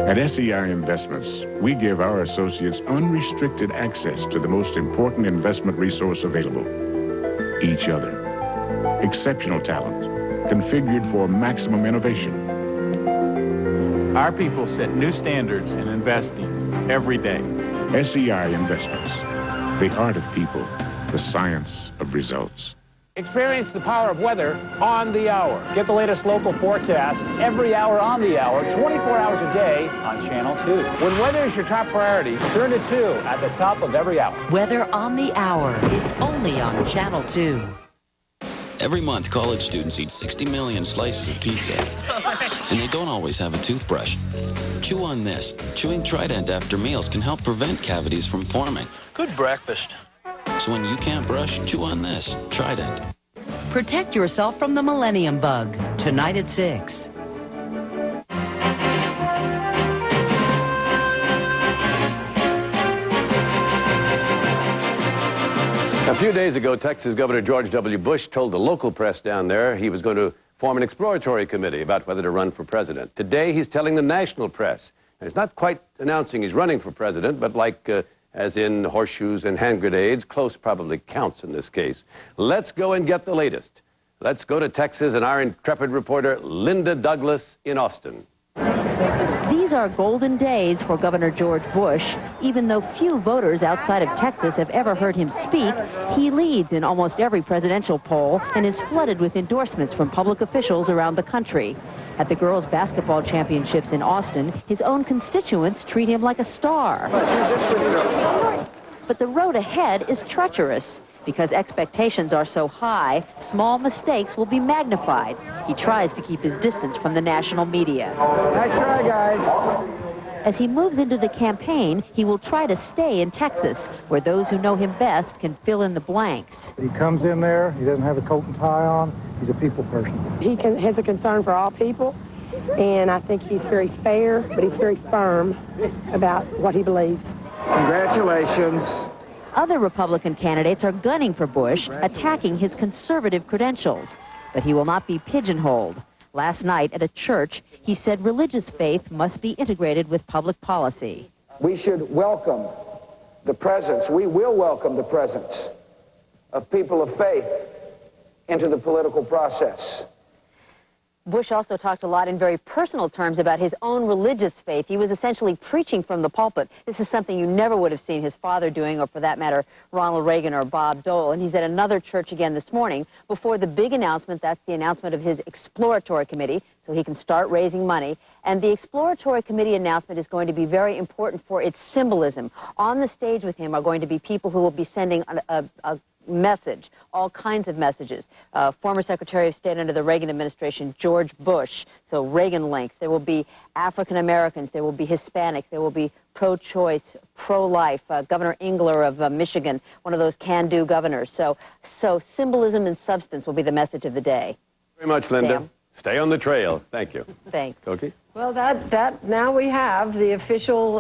At SEI Investments, we give our associates unrestricted access to the most important investment resource available, each other. Exceptional talent, configured for maximum innovation. Our people set new standards in investing every day. SEI Investments, the art of people, the science of results. Experience the power of weather on the hour. Get the latest local forecast every hour on the hour, 24 hours a day on Channel 2. When weather is your top priority, turn to 2 at the top of every hour. Weather on the hour. It's only on Channel 2. Every month, college students eat 60 million slices of pizza, and they don't always have a toothbrush. Chew on this. Chewing Trident after meals can help prevent cavities from forming. Good breakfast. So when you can't brush, chew on this. Trident. Protect yourself from the Millennium Bug. Tonight at 6. A few days ago, Texas Governor George W. Bush told the local press down there he was going to form an exploratory committee about whether to run for president. Today, he's telling the national press. And he's not quite announcing he's running for president, but like, as in horseshoes and hand grenades, close probably counts in this case. Let's go and get the latest. Let's go to Texas and our intrepid reporter, Linda Douglas in Austin. These are golden days for Governor George Bush. Even though few voters outside of Texas have ever heard him speak, he leads in almost every presidential poll and is flooded with endorsements from public officials around the country. At the girls' basketball championships in Austin, his own constituents treat him like a star. But the road ahead is treacherous. Because expectations are so high, small mistakes will be magnified. He tries to keep his distance from the national media. Nice try, guys. As he moves into the campaign, he will try to stay in Texas, where those who know him best can fill in the blanks. He comes in there, he doesn't have a coat and tie on, he's a people person. He has a concern for all people, and I think he's very fair, but he's very firm about what he believes. Congratulations. Other Republican candidates are gunning for Bush, attacking his conservative credentials. But he will not be pigeonholed. Last night at a church, he said religious faith must be integrated with public policy. We should welcome the presence, we will welcome the presence of people of faith into the political process. Bush also talked a lot in very personal terms about his own religious faith. He was essentially preaching from the pulpit. This is something you never would have seen his father doing, or for that matter, Ronald Reagan or Bob Dole. And he's at another church again this morning before the big announcement. That's the announcement of his exploratory committee, so he can start raising money. And the exploratory committee announcement is going to be very important for its symbolism. On the stage with him are going to be people who will be sending a message, all kinds of messages. Former Secretary of State under the Reagan administration, George Bush, so Reagan links. There will be African Americans, there will be Hispanics, there will be pro-choice, pro-life. Governor Engler of Michigan, one of those can-do governors. So symbolism and substance will be the message of the day. Very much, Linda. Sam. Stay on the trail. Thank you. Thanks. Koki? Well, that now we have the official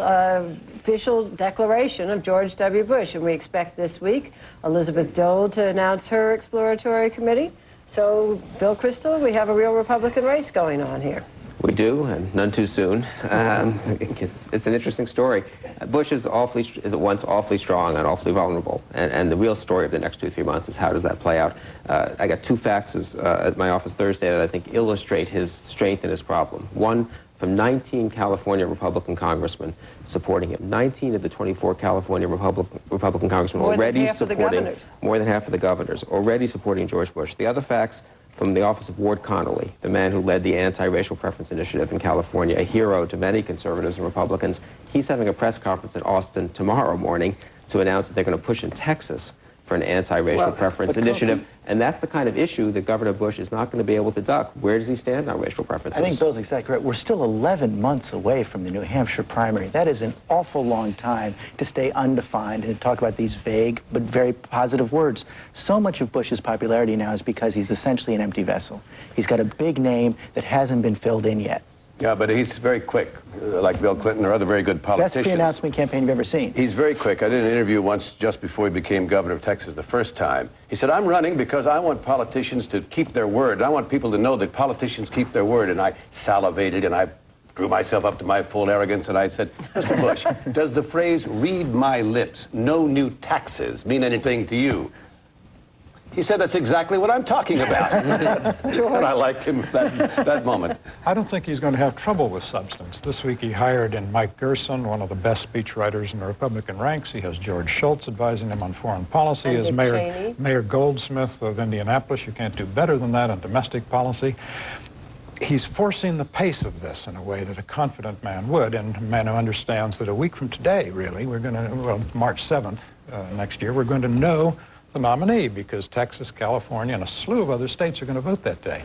declaration of George W. Bush, and we expect this week Elizabeth Dole to announce her exploratory committee. So, Bill Kristol, we have a real Republican race going on here. We do, and none too soon. It's an interesting story. Bush is at once awfully strong and awfully vulnerable, and the real story of the next 2-3 months is how does that play out. I got 2 faxes at my office Thursday that I think illustrate his strength and his problem. One from 19 California Republican congressmen supporting him. 19 of the 24 California Republican congressmen already supporting, more than half of the governors, already supporting George Bush. The other fax from the office of Ward Connolly, the man who led the anti-racial preference initiative in California, a hero to many conservatives and Republicans. He's having a press conference in Austin tomorrow morning to announce that they're going to push in Texas for an anti-racial preference initiative. And that's the kind of issue that Governor Bush is not going to be able to duck. Where does he stand on racial preferences? I think Bill's exactly right. We're still 11 months away from the New Hampshire primary. That is an awful long time to stay undefined and to talk about these vague but very positive words. So much of Bush's popularity now is because he's essentially an empty vessel. He's got a big name that hasn't been filled in yet. Yeah, but he's very quick, like Bill Clinton or other very good politicians. Best pre-announcement campaign you've ever seen. He's very quick. I did an interview once just before he became governor of Texas the first time. He said, I'm running because I want politicians to keep their word. I want people to know that politicians keep their word. And I salivated and I drew myself up to my full arrogance and I said, Mr. Bush, does the phrase read my lips, no new taxes, mean anything to you? He said, that's exactly what I'm talking about. And I liked him that moment. I don't think he's going to have trouble with substance. This week he hired in Mike Gerson, one of the best speechwriters in the Republican ranks. He has George Shultz advising him on foreign policy. He has Mayor Goldsmith of Indianapolis. You can't do better than that on domestic policy. He's forcing the pace of this in a way that a confident man would, and a man who understands that a week from today, really, we're going to, well, March 7th next year, we're going to know the nominee, because Texas, California, and a slew of other states are going to vote that day.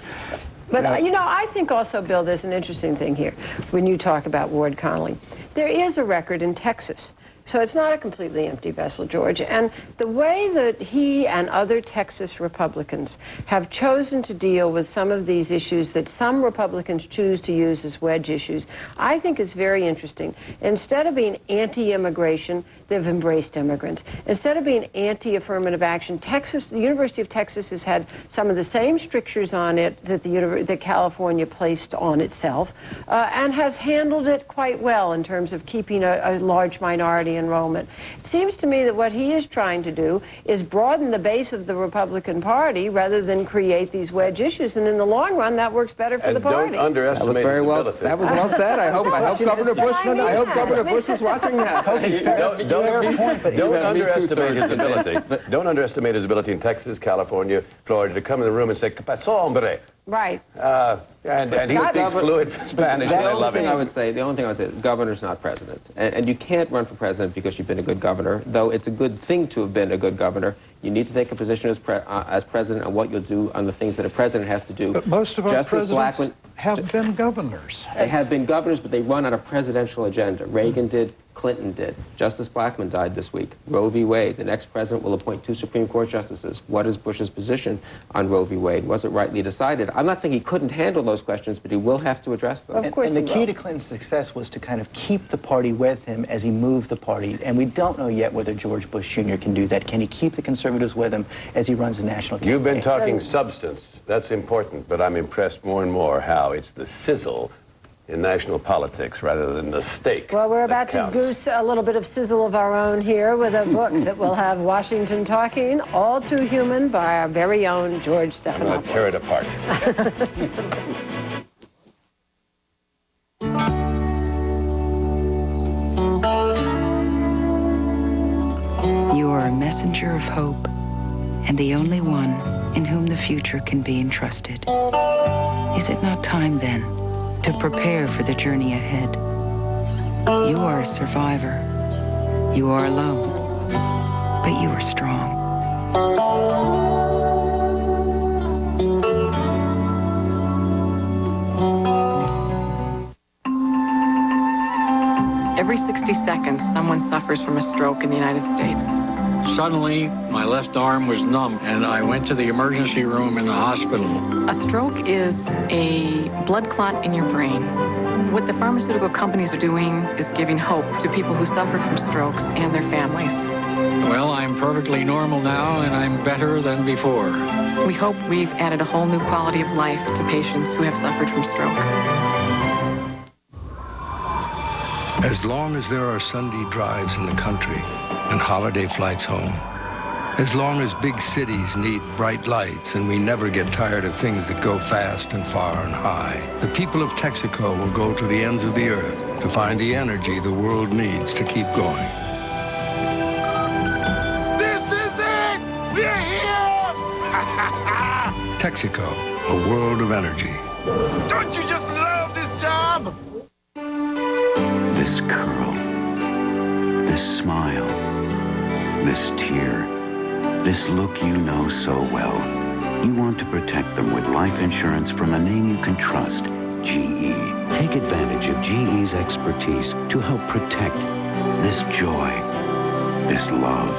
But, you know, I think also, Bill, there's an interesting thing here when you talk about Ward Connolly. There is a record in Texas. So it's not a completely empty vessel, George. And the way that he and other Texas Republicans have chosen to deal with some of these issues that some Republicans choose to use as wedge issues, I think is very interesting. Instead of being anti-immigration, they've embraced immigrants. Instead of being anti-affirmative action, Texas, the University of Texas has had some of the same strictures on it that that California placed on itself, and has handled it quite well in terms of keeping a large minority enrollment. It seems to me that what he is trying to do is broaden the base of the Republican Party rather than create these wedge issues, and in the long run, that works better for the party. Don't underestimate that was very well. ability. That was well said. I hope Governor Bush. I hope Governor Bush was watching that. Don't underestimate his ability. Don't underestimate his ability in Texas, California, Florida to come in the room and say, "¿Qué pasó, hombre?" Right. And he speaks fluid Spanish, and I love it. The only thing I would say, the governor's not president. And you can't run for president because you've been a good governor, though it's a good thing to have been a good governor. You need to take a position as president on what you'll do on the things that a president has to do. But most of our presidents have been governors. They have been governors, but they run on a presidential agenda. Reagan did. Clinton did. Justice Blackmun died this week. Roe v. Wade. The next president will appoint 2 Supreme Court justices. What is Bush's position on Roe v. Wade? Was it rightly decided? I'm not saying he couldn't handle those questions, but he will have to address them. Of course. And the key to Clinton's success was to kind of keep the party with him as he moved the party. And we don't know yet whether George Bush Jr. can do that. Can he keep the conservatives with him as he runs the national campaign? You've been talking substance. That's important, but I'm impressed more and more how it's the sizzle in national politics rather than the steak. Well, we're about to goose a little bit of sizzle of our own here with a book that will have Washington talking, All Too Human, by our very own George Stephanopoulos. I'm going to tear it apart. You are a messenger of hope, and the only one in whom the future can be entrusted. Is it not time, then, to prepare for the journey ahead? You are a survivor. You are alone, but you are strong. Every 60 seconds, someone suffers from a stroke in the United States. Suddenly, my left arm was numb, and I went to the emergency room in the hospital. A stroke is a blood clot in your brain. What the pharmaceutical companies are doing is giving hope to people who suffer from strokes and their families. Well, I'm perfectly normal now, and I'm better than before. We hope we've added a whole new quality of life to patients who have suffered from stroke. As long as there are Sunday drives in the country and holiday flights home, as long as big cities need bright lights and we never get tired of things that go fast and far and high, the people of Texaco will go to the ends of the earth to find the energy the world needs to keep going. This is it! We're here! Texaco, a world of energy. Don't you just love this job? This curl, this smile, this tear, This look you know so well. You want to protect them with life insurance from a name you can trust, GE. Take advantage of GE's expertise to help protect this joy, this love,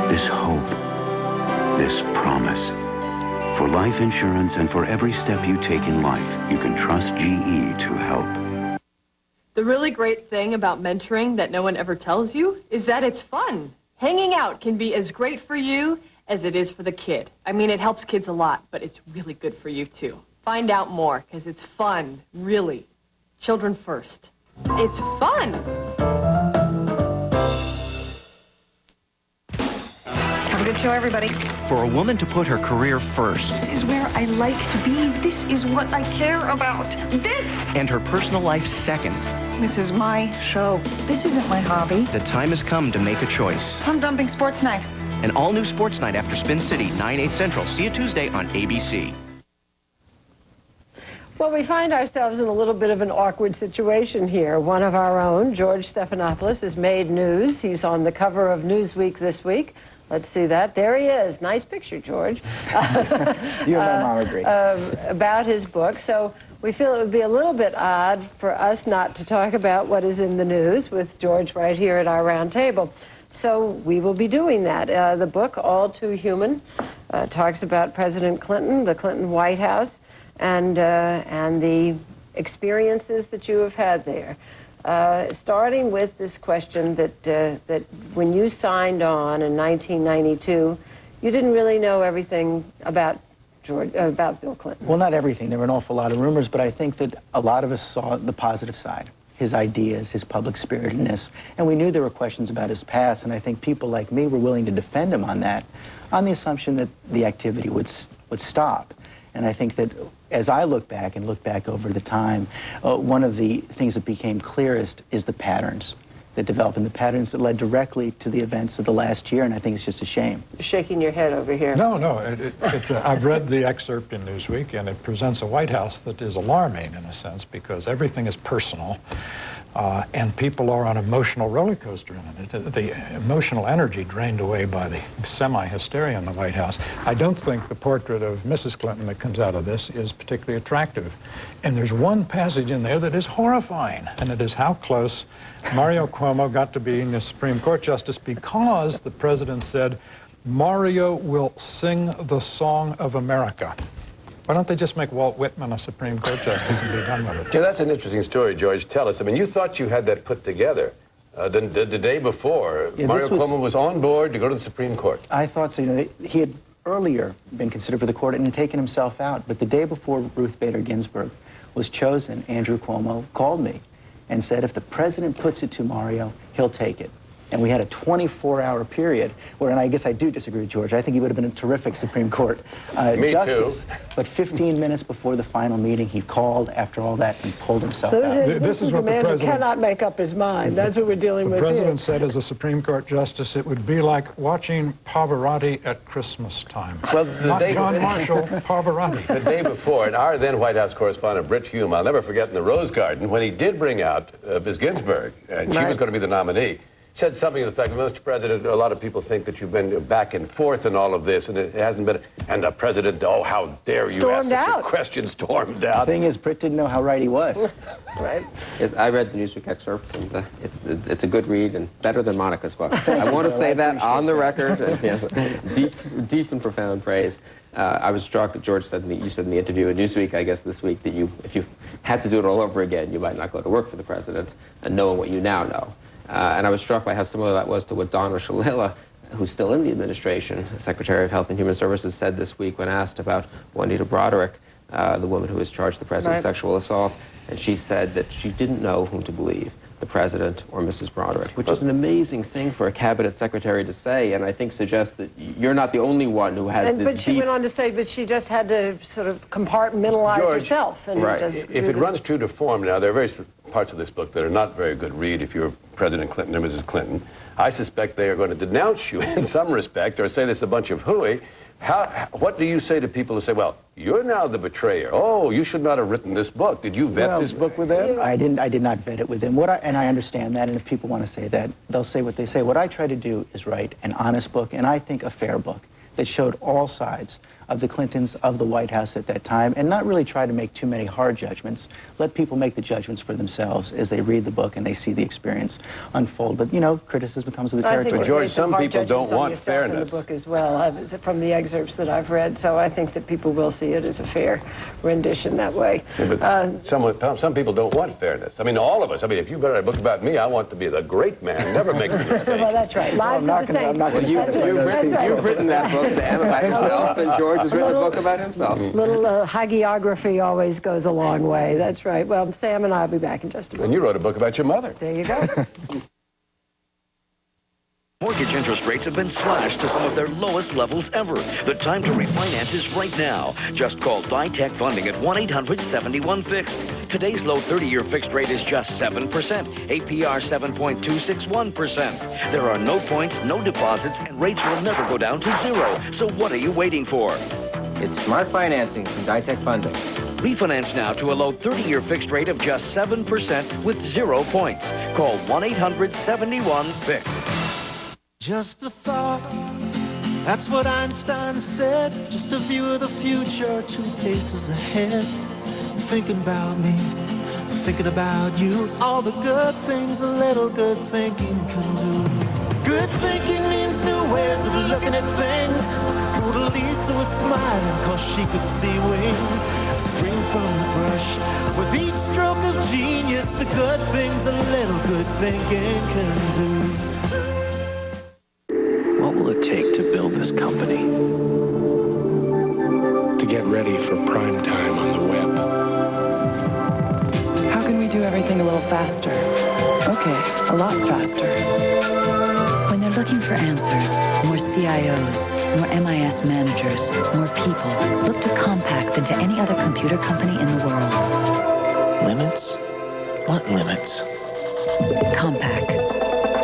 this hope, this promise. For life insurance and for every step you take in life, you can trust GE to help. The really great thing about mentoring that no one ever tells you is that it's fun. Hanging out can be as great for you as it is for the kid. I mean, it helps kids a lot, but it's really good for you too. Find out more, because it's fun, really. Children first. It's fun. Have a good show, everybody. For a woman to put her career first. This is where I like to be. This is what I care about. This! And her personal life second. This is my show. This isn't my hobby. The time has come to make a choice. I'm dumping Sports Night. An all-new Sports Night after Spin City, 9/8 Central. See you Tuesday on ABC. Well, we find ourselves in a little bit of an awkward situation here. One of our own, George Stephanopoulos, has made news. He's on the cover of Newsweek this week. Let's see that. There he is. Nice picture, George. You and my mom agree. About his book. So we feel it would be a little bit odd for us not to talk about what is in the news with George right here at our round table. So we will be doing that. The book, All Too Human, talks about President Clinton, the Clinton White House, and the experiences that you have had there. Starting with this question that when you signed on in 1992, you didn't really know everything about Bill Clinton. Well, not everything. There were an awful lot of rumors, but I think that a lot of us saw the positive side. His ideas, his public spiritedness, and we knew there were questions about his past, and I think people like me were willing to defend him on that, on the assumption that the activity would stop. And I think that as I look back over the time, one of the things that became clearest is the patterns that developed and the patterns that led directly to the events of the last year, and I think it's just a shame. You're shaking your head over here. No, I've read the excerpt in Newsweek, and it presents a White House that is alarming in a sense because everything is personal, and people are on emotional roller coaster in it. The emotional energy drained away by the semi-hysteria in the White House. I don't think the portrait of Mrs. Clinton that comes out of this is particularly attractive. And there's one passage in there that is horrifying, and it is how close Mario Cuomo got to being a Supreme Court justice because the president said, Mario will sing the song of America. Why don't they just make Walt Whitman a Supreme Court justice and be done with it? Yeah, that's an interesting story, George. Tell us. I mean, you thought you had that put together. The day before, Mario Cuomo was on board to go to the Supreme Court. I thought so. You know, he had earlier been considered for the court and had taken himself out. But the day before Ruth Bader Ginsburg was chosen, Andrew Cuomo called me and said, if the president puts it to Mario, he'll take it. And we had a 24-hour period where, and I guess I do disagree with George, I think he would have been a terrific Supreme Court justice. Too. But 15 minutes before the final meeting, he called after all that and pulled himself out. This is what the president cannot make up his mind. That's what we're dealing with here. The president said as a Supreme Court justice, it would be like watching Pavarotti at Christmas time. Well, Not John Marshall, Pavarotti. The day before, and our then White House correspondent, Britt Hume, I'll never forget in the Rose Garden, when he did bring out Ms. Ginsburg, and she was going to be the nominee, said something to the fact that, Mr. President, a lot of people think that you've been back and forth in all of this, and it hasn't been. And the president, oh, how dare you stormed ask out. such a question, stormed out. The thing is, Britt didn't know how right he was. Right. I read the Newsweek excerpt, and it's a good read and better than Monica's book. I want to say that on the record. Yes, deep and profound praise. I was struck. George said you said in the interview in Newsweek, I guess this week, that if you had to do it all over again, you might not go to work for the president, and knowing what you now know. And I was struck by how similar that was to what Donna Shalala, who's still in the administration, Secretary of Health and Human Services, said this week when asked about Juanita Broderick, the woman who was charged with the president's sexual assault. And she said that she didn't know whom to believe, the president or Mrs. Broderick, which is an amazing thing for a cabinet secretary to say, and I think suggests that you're not the only one who has this But she went on to say, but she just had to sort of compartmentalize herself. And right. If it runs true to form, now, there are various parts of this book that are not very good read if you're President Clinton or Mrs. Clinton. I suspect they are going to denounce you in some respect or say this is a bunch of hooey. What do you say to people who say, well, you're now the betrayer. Oh, you should not have written this book. Did you vet this book with them? I did not vet it with them. And I understand that, and if people want to say that, they'll say what they say. What I try to do is write an honest book, and I think a fair book that showed all sides of the Clintons, of the White House at that time, and not really try to make too many hard judgments. Let people make the judgments for themselves as they read the book and they see the experience unfold. But, you know, criticism comes with the territory. But, George, some people don't want fairness. In the book as well, from the excerpts that I've read, so I think that people will see it as a fair rendition that way. Yeah, but some people don't want fairness. I mean, all of us. I mean, if you write a book about me, I want to be the great man, never makes a mistake. Well, that's right. Lives of the Saints. You've written that book, Sam, about himself, and George has written a book about himself. Little hagiography always goes a long way. That's right. Well, Sam and I will be back in just a minute. And you wrote a book about your mother. There you go. Mortgage interest rates have been slashed to some of their lowest levels ever. The time to refinance is right now. Just call Ditech Funding at 1-800-71-FIXED. Today's low 30-year fixed rate is just 7%, APR 7.261%. There are no points, no deposits, and rates will never go down to zero. So what are you waiting for? It's smart financing from Ditech Funding. Refinance now to a low 30-year fixed rate of just 7% with 0 points. Call 1-800-71-FIXED. Just a thought, that's what Einstein said. Just a view of the future, 2 paces ahead. Thinking about me, thinking about you. All the good things a little good thinking can do. Good thinking means new ways of looking at things. Little Lisa was smiling cause she could see wings spring from the brush. With each stroke of genius, the good things a little good thinking can do. What will it take to build this company? To get ready for prime time on the web. How can we do everything a little faster? Okay, a lot faster. When they're looking for answers, more CIOs, more MIS managers, more people, look to Compaq than to any other computer company in the world. Limits? What limits? Compaq.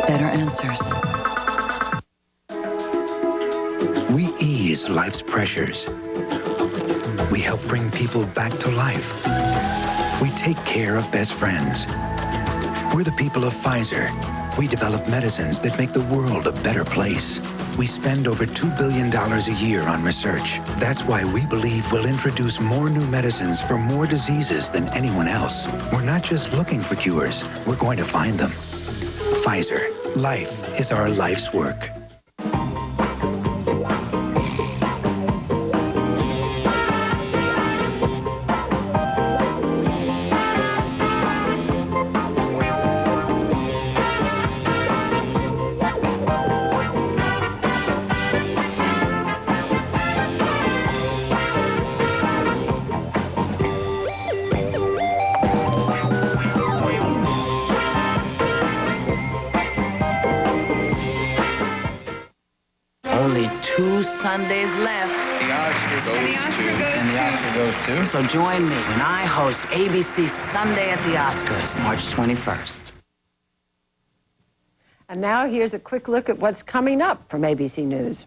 Better answers. We ease life's pressures. We help bring people back to life. We take care of best friends. We're the people of Pfizer. We develop medicines that make the world a better place. We spend over $2 billion a year on research. That's why we believe we'll introduce more new medicines for more diseases than anyone else. We're not just looking for cures, we're going to find them. Pfizer. Life is our life's work. Only 2 Sundays left. The Oscar goes to... So join me when I host ABC Sunday at the Oscars, March 21st. And now here's a quick look at what's coming up from ABC News.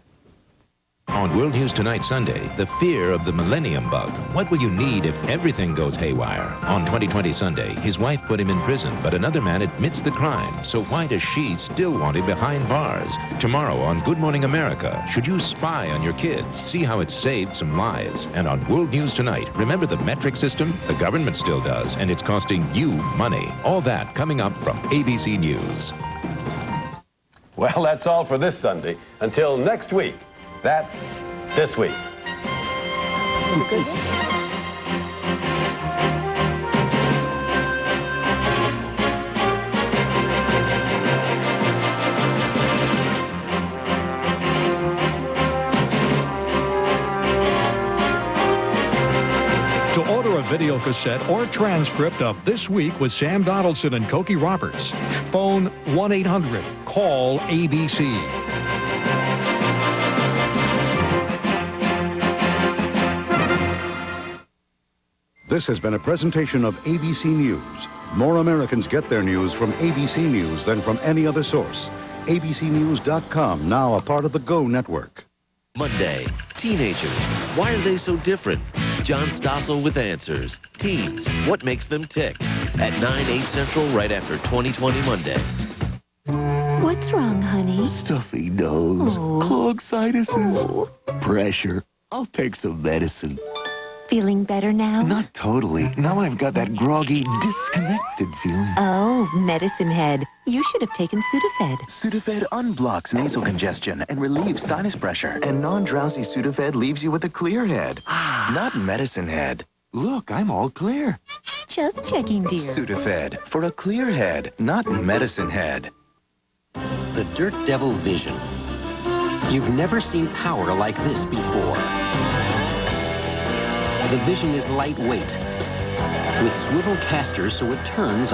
On World News Tonight Sunday, the fear of the millennium bug. What will you need if everything goes haywire? On 2020 Sunday, his wife put him in prison, but another man admits the crime. So why does she still want him behind bars? Tomorrow on Good Morning America, should you spy on your kids? See how it saved some lives. And on World News Tonight, remember the metric system? The government still does, and it's costing you money. All that coming up from ABC News. Well, that's all for this Sunday. Until next week. That's this week. To order a video cassette or transcript of This Week with Sam Donaldson and Cokie Roberts, phone 1-800-CALL-ABC. This has been a presentation of ABC News. More Americans get their news from ABC News than from any other source. ABCnews.com, now a part of the Go Network. Monday, teenagers. Why are they so different? John Stossel with answers. Teens, what makes them tick? At 9/8 Central, right after 2020 Monday. What's wrong, honey? Stuffy nose, clogged sinuses, pressure. I'll take some medicine. Feeling better now? Not totally. Now I've got that groggy, disconnected feeling. Oh, medicine head. You should have taken Sudafed. Sudafed unblocks nasal congestion and relieves sinus pressure. And non-drowsy Sudafed leaves you with a clear head. Not medicine head. Look, I'm all clear. Just checking, dear. Sudafed, for a clear head, not medicine head. The Dirt Devil Vision. You've never seen power like this before. The Vision is lightweight, with swivel casters so it turns